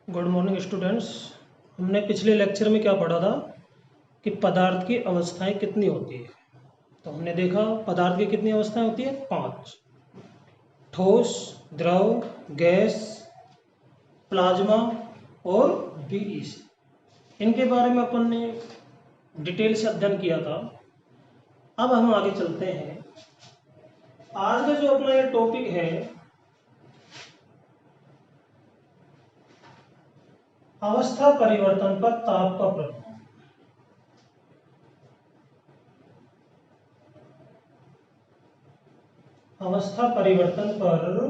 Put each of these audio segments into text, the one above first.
Good morning students. हमने पिछले lecture में क्या पढ़ा था कि पदार्थ की अवस्थाएं कितनी होती है। तो हमने देखा पदार्थ की कितनी अवस्थाएं होती है, 5। ठोस, द्रव, गैस, प्लाज्मा और बीईसी। इनके बारे में अपन ने डिटेल से अध्ययन किया था। अब हम आगे चलते हैं। आज का जो अपना ये टॉपिक है, अवस्था परिवर्तन पर ताप का प्रभाव। अवस्था परिवर्तन पर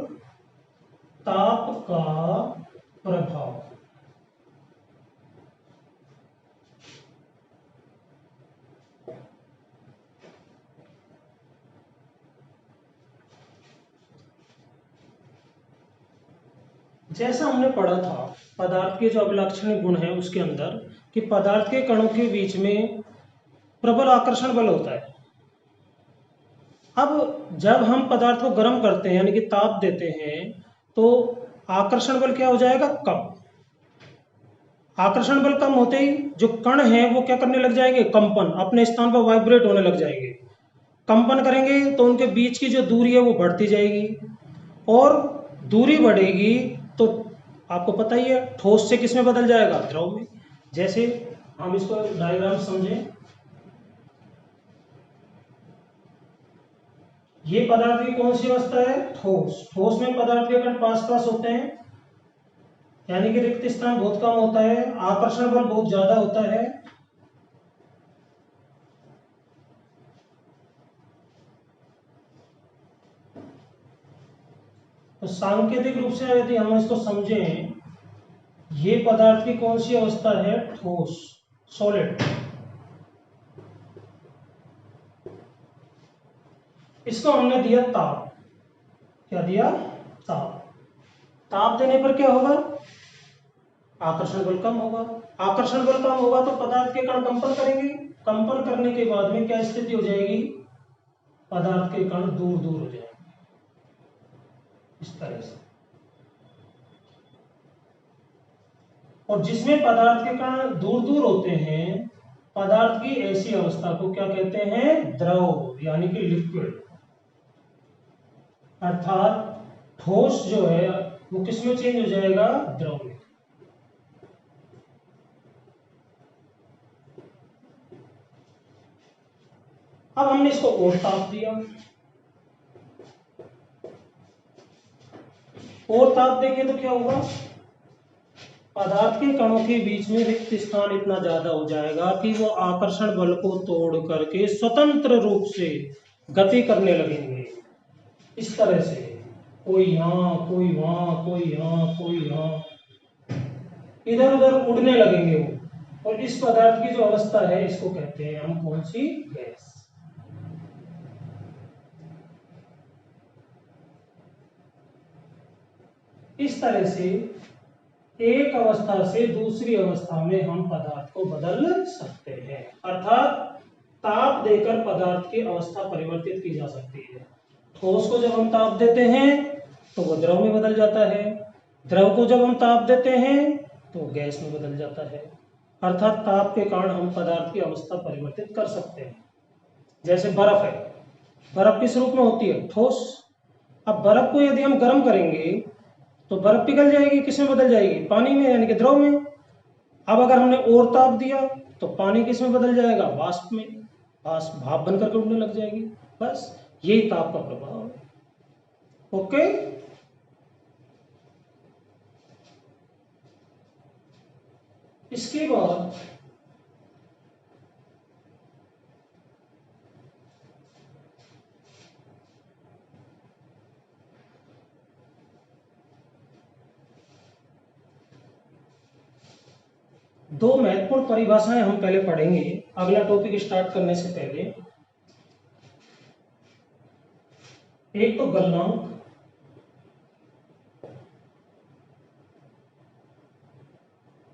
ताप का प्रभाव। जैसा हमने पढ़ा था पदार्थ के जो अभिलक्षणिक गुण है उसके अंदर कि पदार्थ के कणों के बीच में प्रबल आकर्षण बल होता है। अब जब हम पदार्थ को गर्म करते हैं यानी कि ताप देते हैं तो आकर्षण बल क्या हो जाएगा, कम। आकर्षण बल कम होते ही जो कण हैं वो क्या करने लग जाएंगे, कंपन, अपने स्थान पर वाइब्रेट होने लग जाएंगे। कंपन करेंगे तो उनके बीच की जो दूरी है वो बढ़ती जाएगी और दूरी बढ़ेगी तो आपको पता ही है ठोस से किस में बदल जाएगा, द्रव में। जैसे हम इसको डायग्राम समझें, ये पदार्थ की कौन सी अवस्था है, ठोस। ठोस में पदार्थ के कण पास पास होते हैं यानी कि रिक्त स्थान बहुत कम होता है, आकर्षण बल बहुत ज्यादा होता है। तो सांकेतिक रूप से यदि हम इसको समझें, ये पदार्थ की कौन सी अवस्था है, ठोस, सॉलिड। इसको हमने दिया ताप। क्या दिया, ताप। ताप देने पर क्या होगा, आकर्षण बल कम होगा। आकर्षण बल कम होगा तो पदार्थ के कण कंपन करेंगे। कंपन करने के बाद में क्या स्थिति हो जाएगी, पदार्थ के कण दूर दूर हो जाएंगे इस तरह से। और जिसमें पदार्थ के कण दूर दूर होते हैं, पदार्थ की ऐसी अवस्था को क्या कहते हैं, द्रव यानी कि लिक्विड। अर्थात ठोस जो है वो किसमें चेंज हो जाएगा, द्रव में। अब हमने इसको और ताप दिया, और ताप देंगे तो क्या होगा, पदार्थ के कणों के बीच में रिक्त स्थान इतना ज्यादा हो जाएगा कि वो आकर्षण बल को तोड़ करके स्वतंत्र रूप से गति करने लगेंगे इस तरह से। कोई यहाँ, कोई वहां, कोई यहाँ, कोई यहाँ, इधर उधर उड़ने लगेंगे वो। और इस पदार्थ की जो अवस्था है इसको कहते हैं हम कौन सी, गैस। इस तरह से एक अवस्था से दूसरी अवस्था में हम पदार्थ को बदल सकते हैं। अर्थात ताप देकर पदार्थ की अवस्था परिवर्तित की जा सकती है। ठोस को जब हम ताप देते हैं तो वो द्रव में बदल जाता है, द्रव को जब हम ताप देते हैं तो गैस में बदल जाता है। अर्थात ताप के कारण हम पदार्थ की अवस्था परिवर्तित कर सकते हैं। जैसे बर्फ है, बर्फ किस रूप में होती है, ठोस। अब बर्फ को यदि हम गर्म करेंगे तो बर्फ पिघल जाएगी, किस में बदल जाएगी, पानी में यानी कि द्रव में। अब अगर हमने और ताप दिया तो पानी किस में बदल जाएगा, वाष्प में। वाष्प भाप बनकर के उड़ने लग जाएगी। बस यही ताप का प्रभाव है। ओके। इसके बाद दो महत्वपूर्ण परिभाषाएं हम पहले पढ़ेंगे अगला टॉपिक स्टार्ट करने से पहले। एक तो गलनांक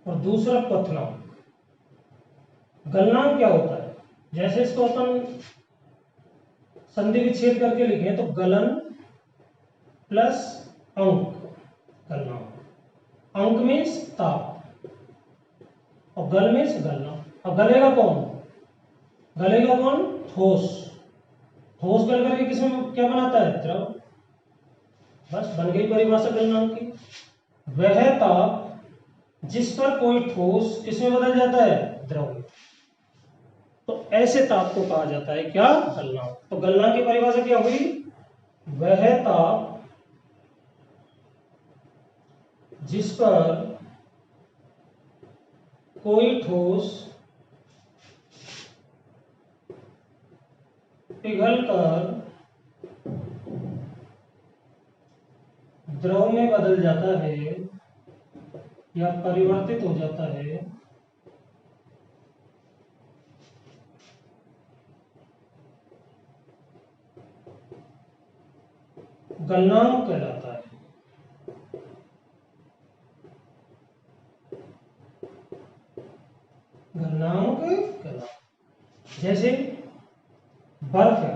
और दूसरा क्वथनांक। गलनांक क्या होता है, जैसे इसको अपन संधि विच्छेद करके लिखें तो गलन प्लस अंक, गलनांक। अंक मीन्स ताप और गल मीन्स गलना। अब गलेगा कौन? गलेगा कौन? ठोस। ठोस गल करके किसमें क्या बनाता है? द्रव। बस बन गई परिभाषा गलनांक की। वह ताप जिस पर कोई ठोस किसमें बदल जाता है? द्रव में। तो ऐसे ताप को कहा जाता है क्या? गलनांक। तो गलनांक की परिभाषा क्या हुई? वह ताप जिस पर कोई ठोस पिघलकर द्रव में बदल जाता है या परिवर्तित हो जाता है, गलनांक कहलाता है। गलनांक कहलाता है। जैसे बर्फ है,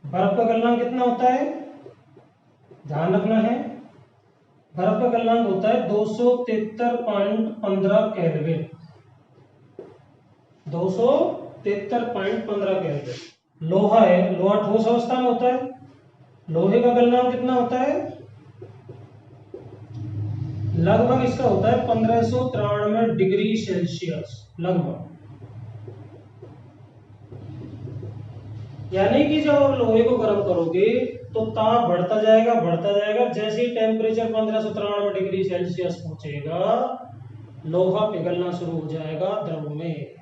बर्फ का गलनांक कितना होता है? ध्यान रखना है, बर्फ का गलनांक होता है 273.15 केल्विन। 273.15 केल्विन। लोहा है, लोहा ठोस अवस्था में होता है, लोहे का गलनांक कितना होता है? लगभग इसका होता है 1593 डिग्री सेल्सियस लगभग। यानी कि जब आप लोहे को गर्म करोगे तो ताप बढ़ता जाएगा बढ़ता जाएगा, जैसे ही टेम्परेचर 1593 डिग्री सेल्सियस पहुंचेगा लोहा पिघलना शुरू हो जाएगा द्रव में।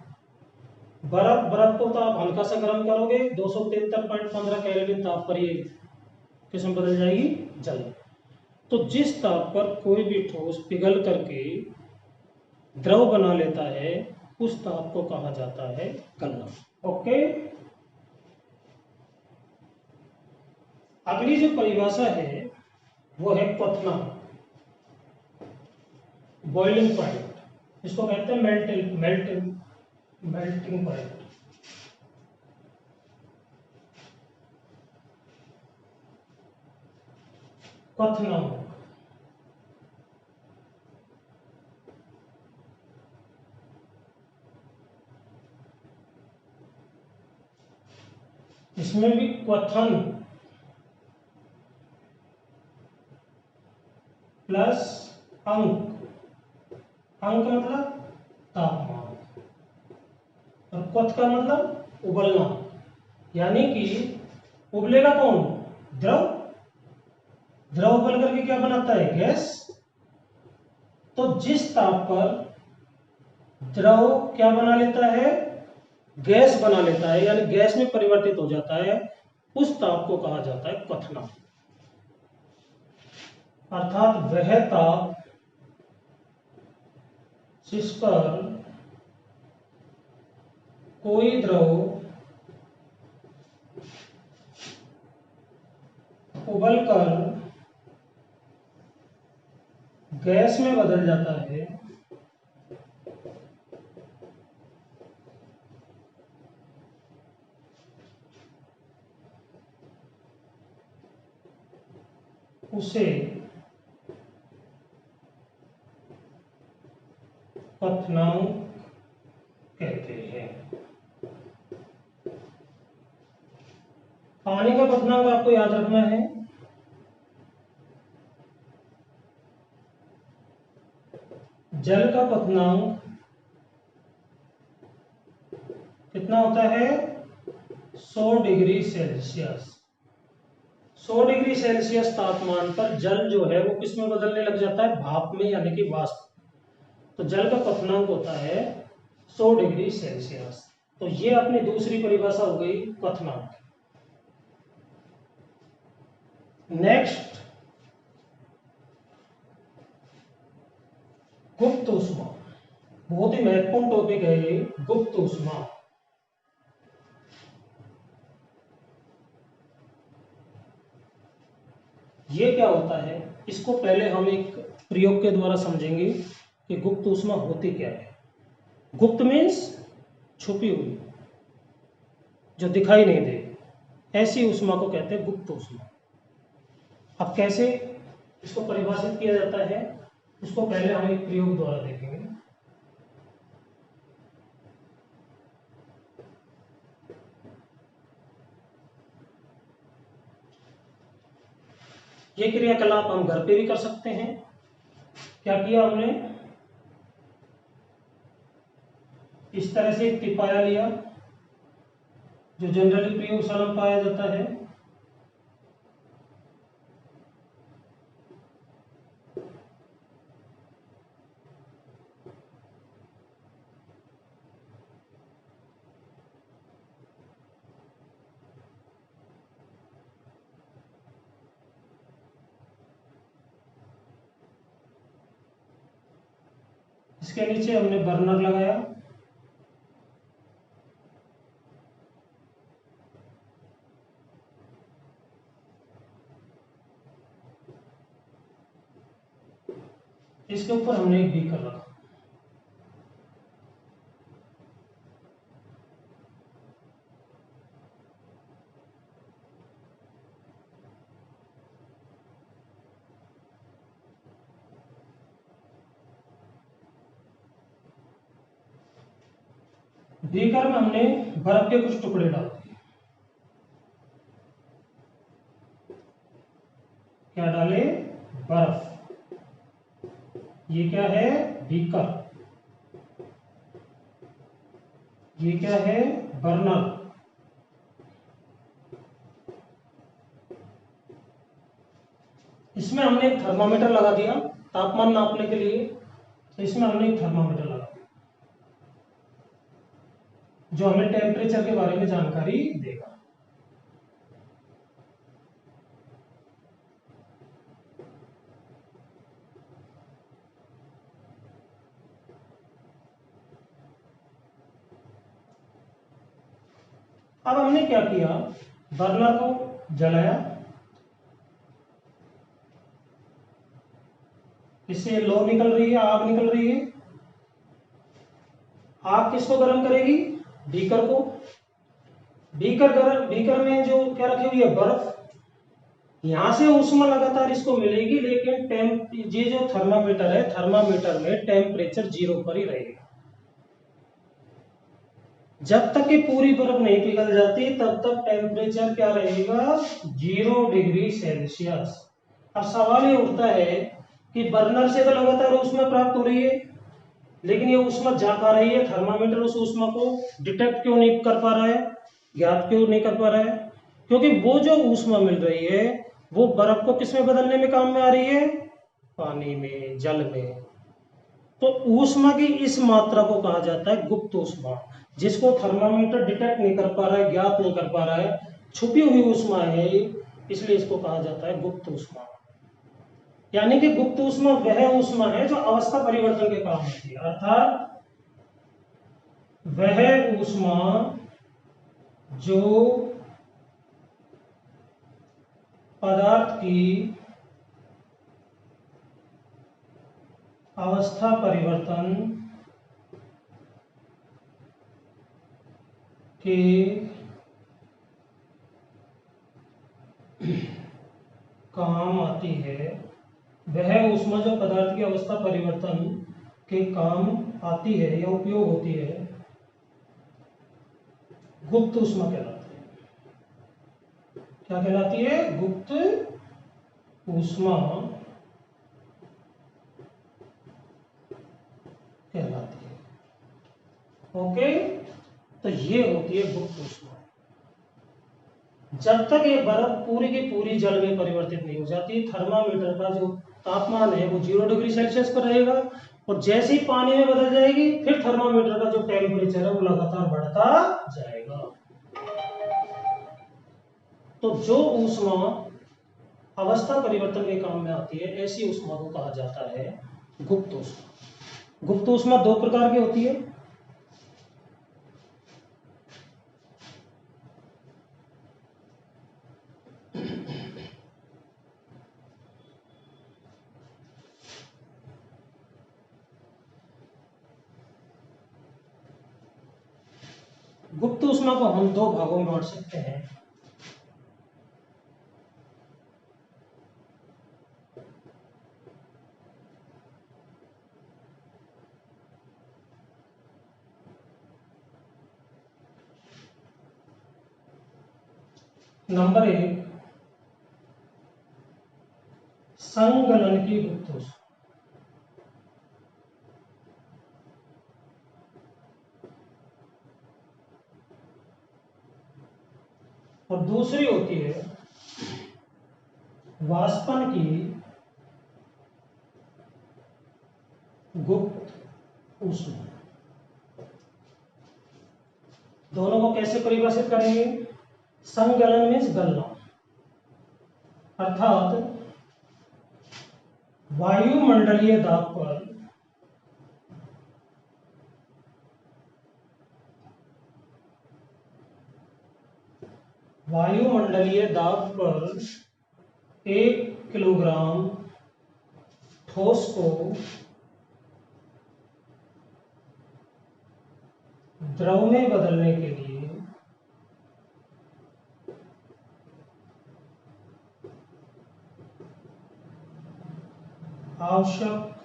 बर्फ को तो आप हल्का सा गर्म करोगे 273.15 केल्विन ताप पर ये किसमें बदल जाएगी? जल। तो जिस ताप पर कोई भी ठोस पिघल करके द्रव बना लेता है उस ताप को कहा जाता है गलनांक। ओके। अगली जो परिभाषा है वो है क्वथनांक, बॉइलिंग पॉइंट। इसको कहते हैं मेल्टिंग पॉइंट। क्वथनांक इसमें भी क्वथन प्लस अंक, अंक मतलब तापमान और क्वथ का मतलब उबलना। यानी कि उबलेगा कौन? द्रव। द्रव उबल करके क्या बनाता है? गैस। तो जिस ताप पर द्रव क्या बना लेता है? गैस बना लेता है, यानी गैस में परिवर्तित हो जाता है, उस ताप को कहा जाता है क्वथनांक। अर्थात वह ताप जिस पर कोई द्रव उबलकर गैस में बदल जाता है, उसे क्वथनांक कहते हैं। पानी का क्वथनांक आपको याद रखना है, जल का क्वथनांक कितना होता है? 100 डिग्री सेल्सियस। 100 डिग्री सेल्सियस तापमान पर जल जो है वो किस में बदलने लग जाता है? भाप में, यानी कि वाष्प। तो जल का क्वथनांक होता है 100 डिग्री सेल्सियस। तो ये अपनी दूसरी परिभाषा हो गई क्वथनांक। नेक्स्ट, गुप्त ऊष्मा। बहुत ही महत्वपूर्ण टॉपिक है ये, गुप्त ऊष्मा। ये क्या होता है, इसको पहले हम एक प्रयोग के द्वारा समझेंगे कि गुप्त ऊष्मा होती क्या है। गुप्त मीन्स छुपी हुई, जो दिखाई नहीं दे, ऐसी ऊष्मा को कहते हैं गुप्त ऊष्मा। अब कैसे इसको परिभाषित किया जाता है? उसको पहले हम एक प्रयोग द्वारा देखेंगे। ये क्रियाकलाप हम घर पे भी कर सकते हैं। क्या किया हमने, इस तरह से एक तिपाया लिया जो जनरली प्रयोगशाला में पाया जाता है। इसके नीचे हमने बर्नर लगाया, इसके ऊपर हमने एक बीकर रखा। बीकर में हमने बर्फ के कुछ टुकड़े डाल दिए। क्या डाले, बर्फ। ये क्या है, बीकर। ये क्या है, बर्नर। इसमें हमने एक थर्मामीटर लगा दिया तापमान नापने के लिए। तो इसमें हमने एक थर्मामीटर लगा दिया जो हमें टेम्परेचर के बारे में जानकारी देगा। अब हमने क्या किया, बर्नर को जलाया, इससे लो निकल रही है, आग निकल रही है। आग किसको गर्म करेगी, बीकर को। बीकर में जो क्या रखी हुई है, बर्फ। यहां से ऊष्मा लगातार इसको मिलेगी, लेकिन ये जो थर्मामीटर है, थर्मामीटर में टेम्परेचर 0 पर ही रहेगा। जब तक कि पूरी बर्फ नहीं पिघल जाती तब तक टेम्परेचर क्या रहेगा, 0 डिग्री सेल्सियस। अब सवाल ये उठता है कि बर्नर से तो लगातार ऊष्मा प्राप्त हो रही है, लेकिन ये ऊष्मा जा पा रही है, थर्मामीटर उस ऊष्मा को डिटेक्ट क्यों नहीं कर पा रहा है, ज्ञात क्यों नहीं कर पा रहा है? क्योंकि वो जो ऊष्मा मिल रही है वो बर्फ को किसमें बदलने में काम में आ रही है, पानी में, जल में। तो ऊष्मा की इस मात्रा को कहा जाता है गुप्त ऊष्मा, जिसको थर्मामीटर डिटेक्ट नहीं कर पा रहा है, ज्ञात नहीं कर पा रहा है, छुपी हुई ऊष्मा है, इसलिए इसको कहा जाता है गुप्त ऊष्मा। यानी कि गुप्त ऊष्मा वह ऊष्मा है जो अवस्था परिवर्तन के काम होती है, अर्थात वह ऊष्मा जो पदार्थ की अवस्था परिवर्तन के काम आती है, वह ऊष्मा जो पदार्थ की अवस्था परिवर्तन के काम आती है या उपयोग होती है, गुप्त ऊष्मा कहलाती है। क्या कहलाती है, गुप्त ऊष्मा कहलाती है। ओके, तो ये होती है गुप्त ऊष्मा। जब तक ये बर्फ पूरी की पूरी जल में परिवर्तित नहीं हो जाती, थर्मामीटर का जो तापमान है वो 0 डिग्री सेल्सियस पर रहेगा, और जैसे ही पानी में बदल जाएगी फिर थर्मामीटर का जो टेम्परेचर है वो लगातार बढ़ता जाएगा। तो जो ऊष्मा अवस्था परिवर्तन के काम में आती है, ऐसी ऊष्मा को कहा जाता है गुप्त ऊष्मा। गुप्त ऊष्मा 2 प्रकार की होती है। गुप्त ऊष्मा को हम 2 भागों में बांट सकते हैं। नंबर 1, संगलन की गुप्त ऊष्मा। और दूसरी होती है वाष्पन की गुप्त ऊष्मा। दोनों को कैसे परिभाषित करेंगे? संगलन मीन्स गलना, अर्थात वायुमंडलीय दाब पर वायुमंडलीय दाब पर 1 किलोग्राम ठोस को द्रव में बदलने के लिए आवश्यक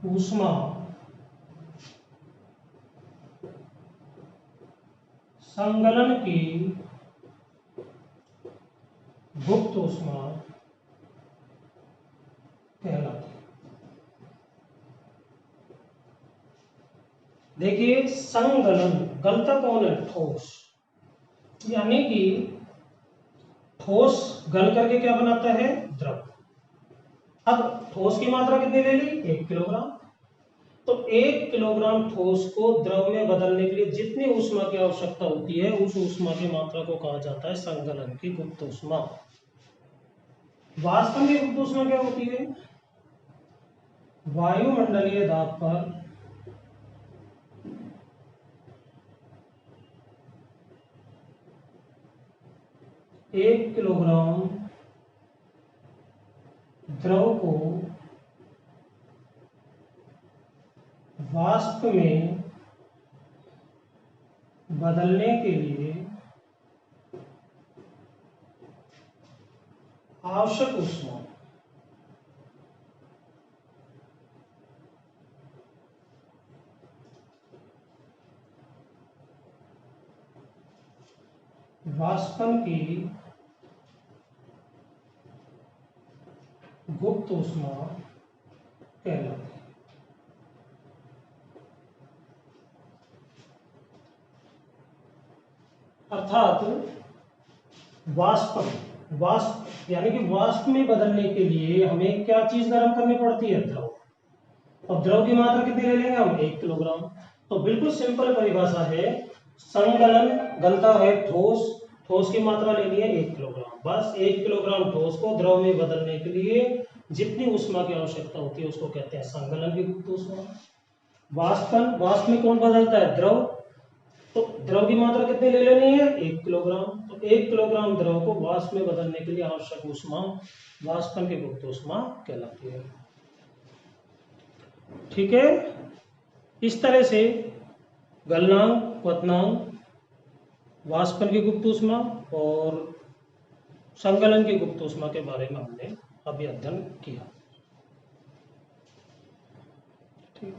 ऊष्मा संगलन की गुप्त ऊष्मा कहलाती है। देखिए, संगलन, गलता कौन है? ठोस। यानी कि ठोस गल करके क्या बनाता है? द्रव। अब ठोस की मात्रा कितनी ले ली? 1 किलोग्राम। तो 1 किलोग्राम ठोस को द्रव में बदलने के लिए जितनी ऊष्मा की आवश्यकता होती है, उस ऊष्मा की मात्रा को कहा जाता है संगलन की गुप्त ऊष्मा। वाष्पन की गुप्त ऊष्मा क्या होती है? वायुमंडलीय दाब पर 1 किलोग्राम द्रव को वाष्प में बदलने के लिए आवश्यक ऊष्मा वाष्पन की गुप्त ऊष्मा कहलाती है। अर्थात वाष्प यानी कि वाष्प में बदलने के लिए हमें क्या चीज गर्म करनी पड़ती है? द्रव। और द्रव की मात्रा कितनी ले लेंगे हम? 1 किलोग्राम। तो बिल्कुल सिंपल परिभाषा है, संगलन गलता है ठोस, ठोस की मात्रा लेनी है 1 किलोग्राम। बस 1 किलोग्राम ठोस को द्रव में बदलने के लिए जितनी ऊष्मा की आवश्यकता होती है उसको कहते हैं संगलन की गुप्त ऊष्मा। वाष्प में कौन बदलता है? द्रव। तो द्रव की मात्रा कितनी ले लेनी है? 1 किलोग्राम। तो 1 किलोग्राम द्रव को वाष्प में बदलने के लिए आवश्यक ऊष्मा वाष्पन की गुप्त ऊष्मा कहलाती है। ठीक है, इस तरह से गलनांक, क्वथनांक, वाष्पन की गुप्त ऊष्मा और संगलन की गुप्त ऊष्मा के बारे में हमने अभी अध्ययन किया। ठीक।